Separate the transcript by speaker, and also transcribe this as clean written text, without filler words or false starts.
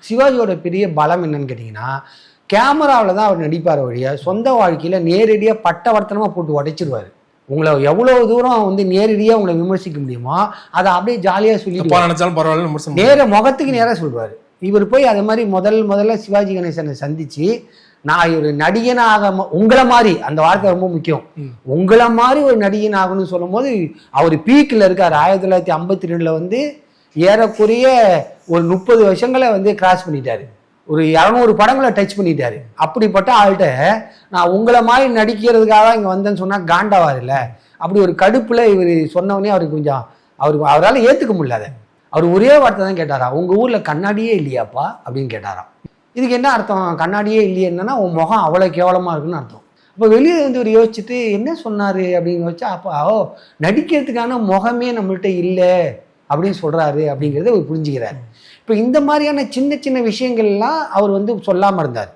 Speaker 1: சிவாஜியோட பெரிய பலம் என்னன்னு கேட்டிங்கன்னா, கேமராவில் தான் அவர் நடிப்பார் வழியா, சொந்த வாழ்க்கையில் நேரடியாக பட்டவர்த்தனமாக போட்டு உடைச்சிருவார். உங்களை எவ்வளோ தூரம் வந்து நேரடியாக உங்களை விமர்சிக்க முடியுமோ அதை அப்படியே ஜாலியாக சொல்லி நேர முகத்துக்கு நேராக சொல்லுவார். இவர் போய் அது மாதிரி முதல்ல சிவாஜி கணேசனை சந்திச்சு, நான் ஒரு நடிகனாக உங்களை மாதிரி, அந்த வார்த்தை ரொம்ப முக்கியம், உங்களை மாதிரி ஒரு நடிகன் ஆகணும்னு சொல்லும் போது அவர் பீக்கில் இருக்கார். 1952 வந்து ஏறக்குறைய ஒரு 30 வருஷங்களை வந்து கிராஸ் பண்ணிட்டாரு. ஒரு 200 படங்களை டச் பண்ணிட்டாரு. அப்படிப்பட்ட ஆள்கிட்ட நான் உங்களை மாதிரி நடிக்கிறதுக்காக தான் இங்கே வந்தேன்னு சொன்னால் காண்டாவார் இல்லை. அப்படி ஒரு கடுப்பில் இவர் சொன்னவொடனே அவருக்கு கொஞ்சம் அவரால் ஏற்றுக்க முடியல. அவர் ஒரே வார்த்தை தான் கேட்டாரா, உங்கள் ஊரில் கண்ணாடியே இல்லையாப்பா அப்படின்னு கேட்டாராம். இதுக்கு என்ன அர்த்தம்? கண்ணாடியே இல்லையன்னா உன் முகம் அவ்வளோ கேவலமாக இருக்குன்னு அர்த்தம். அப்போ வெளியே வந்து ஒரு யோசிச்சுட்டு என்ன சொன்னார் அப்படின்னு வச்சா, அப்போ நடிக்கிறதுக்கான முகமே நம்மள்கிட்ட இல்லை அப்படின்னு சொல்கிறாரு அப்படிங்கிறத அவர் புரிஞ்சுக்கிறார். இப்போ இந்த மாதிரியான சின்ன சின்ன விஷயங்கள்லாம் அவர் வந்து சொல்லாமல் இருந்தார்.